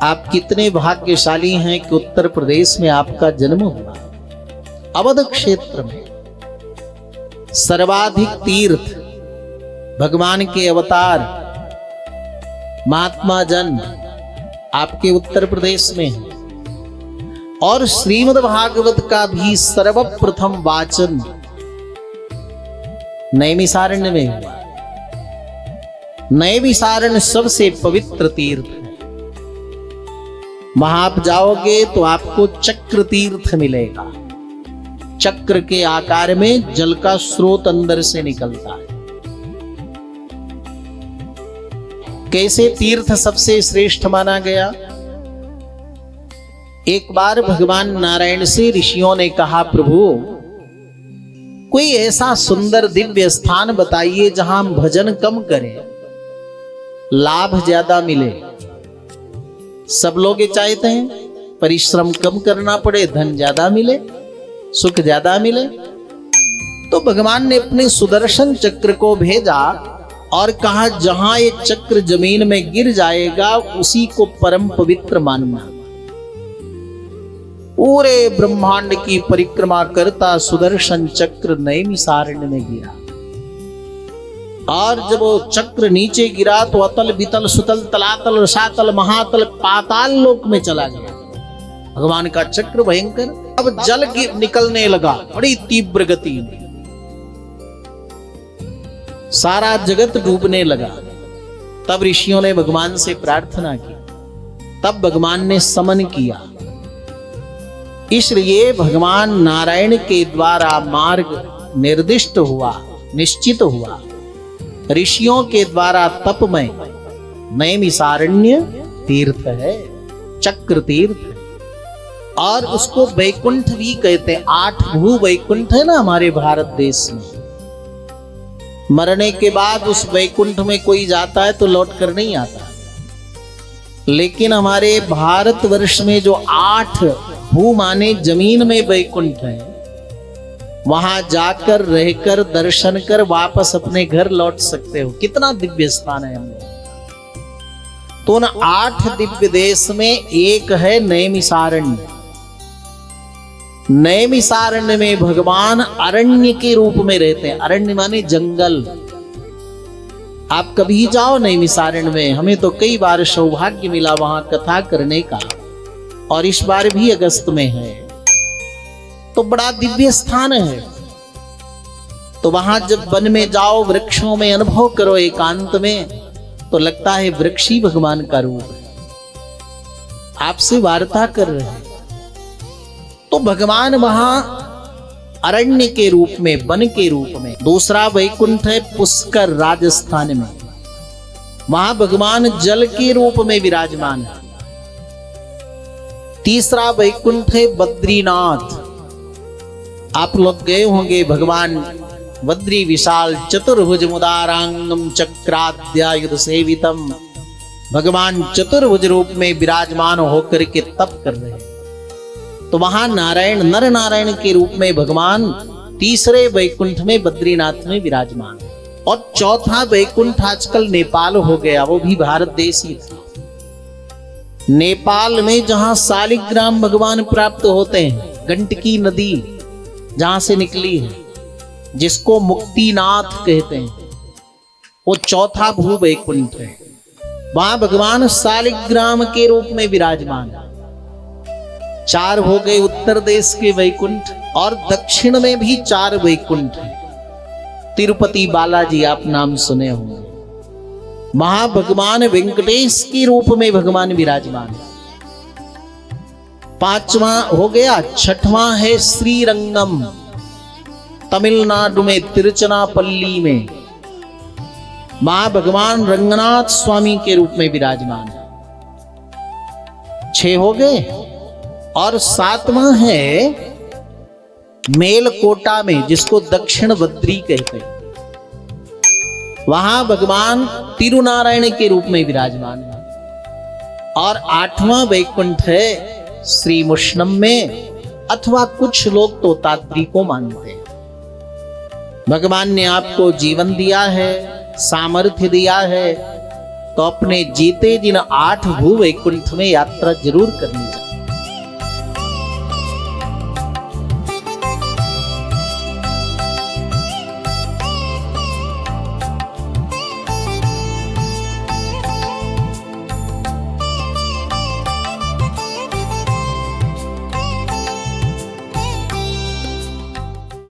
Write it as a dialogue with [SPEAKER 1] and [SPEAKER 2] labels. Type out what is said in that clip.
[SPEAKER 1] आप कितने भाग्यशाली हैं कि उत्तर प्रदेश में आपका जन्म हुआ। अवध क्षेत्र में सर्वाधिक तीर्थ, भगवान के अवतार, महात्मा जन आपके उत्तर प्रदेश में है। और श्रीमद् भागवत का भी सर्वप्रथम वाचन नैमिषारण्य में हुआ। नैमिषारण्य सबसे पवित्र तीर्थ है। वहां आप जाओगे तो आपको चक्र तीर्थ मिलेगा। चक्र के आकार में जल का स्रोत अंदर से निकलता है। कैसे तीर्थ सबसे श्रेष्ठ माना गया? एक बार भगवान नारायण से ऋषियों ने कहा, प्रभु कोई ऐसा सुंदर दिव्य स्थान बताइए जहां हम भजन कम करें, लाभ ज्यादा मिले। सब लोग ये चाहते हैं परिश्रम कम करना पड़े, धन ज्यादा मिले, सुख ज्यादा मिले। तो भगवान ने अपने सुदर्शन चक्र को भेजा और कहा, जहां ये चक्र जमीन में गिर जाएगा उसी को परम पवित्र मानना। पूरे ब्रह्मांड की परिक्रमा करता सुदर्शन चक्र नैमिषारण्य में गिरा। और जब वो चक्र नीचे गिरा तो अतल वितल सुतल तलातल रसातल महातल पाताल लोक में चला गया। भगवान का चक्र भयंकर। अब जल निकलने लगा बड़ी तीव्र गति में, सारा जगत डूबने लगा। तब ऋषियों ने भगवान से प्रार्थना की। तब भगवान ने समन किया। इसलिए भगवान नारायण के द्वारा मार्ग निर्दिष्ट हुआ, निश्चित हुआ। ऋषियों के द्वारा तपमय नैमिषारण्य तीर्थ है, चक्र तीर्थ। और उसको वैकुंठ भी कहते हैं। 8 भू वैकुंठ है ना हमारे भारत देश में। मरने के बाद उस वैकुंठ में कोई जाता है तो लौट कर नहीं आता। लेकिन हमारे भारतवर्ष में जो 8 भू माने जमीन में वैकुंठ है, वहां जाकर रहकर दर्शन कर वापस अपने घर लौट सकते हो। कितना दिव्य स्थान है हम लोग। तो उन 8 दिव्य देश में एक है नैमिषारण्य। नैमिषारण्य में भगवान अरण्य के रूप में रहते हैं। अरण्य माने जंगल। आप कभी जाओ नैमिषारण्य में, हमें तो कई बार सौभाग्य मिला वहां कथा करने का, और इस बार भी अगस्त में है। तो बड़ा दिव्य स्थान है। तो वहां जब वन में जाओ, वृक्षों में अनुभव करो एकांत में, तो लगता है वृक्ष ही भगवान का रूप है, आपसे वार्ता कर रहे हैं। तो भगवान वहां अरण्य के रूप में, वन के रूप में। दूसरा वैकुंठ है पुष्कर, राजस्थान में। वहां भगवान जल के रूप में विराजमान है। तीसरा वैकुंठ है बद्रीनाथ। आप लोग गए होंगे। भगवान बद्री विशाल चतुर्भुज मुदारांगम चक्राद्यायुध सेवितम। भगवान चतुर्भुज रूप में विराजमान होकर के तप कर रहे हैं। तो वहां नारायण, नर नारायण के रूप में भगवान तीसरे वैकुंठ में बद्रीनाथ में विराजमान। और चौथा वैकुंठ आजकल नेपाल हो गया, वो भी भारत देश ही था। नेपाल में जहां शालिग्राम भगवान प्राप्त होते हैं, गंडकी नदी जहां से निकली है, जिसको मुक्तिनाथ कहते हैं, वो चौथा भू वैकुंठ है। वहां भगवान शालिग्राम के रूप में विराजमान है। 4 हो गए उत्तर देश के वैकुंठ। और दक्षिण में भी 4 वैकुंठ है। तिरुपति बालाजी आप नाम सुने होंगे। वहां भगवान वेंकटेश के रूप में भगवान विराजमान है। 5वां हो गया। 6वां है श्रीरंगम, तमिलनाडु में तिरुचनापल्ली में। वहां भगवान रंगनाथ स्वामी के रूप में विराजमान है। 6 हो गए। और 7वां है मेलकोटा में, जिसको दक्षिण बद्री कहते हैं। वहां भगवान तिरुनारायण के रूप में विराजमान है। और 8वां वैकुंठ है श्री मुष्णम में, अथवा कुछ लोग तो तात्री को मानते हैं। भगवान ने आपको जीवन दिया है, सामर्थ्य दिया है, तो तो अपने जीते दिन 8 भू वैकुंठ में यात्रा जरूर करनी चाहिए।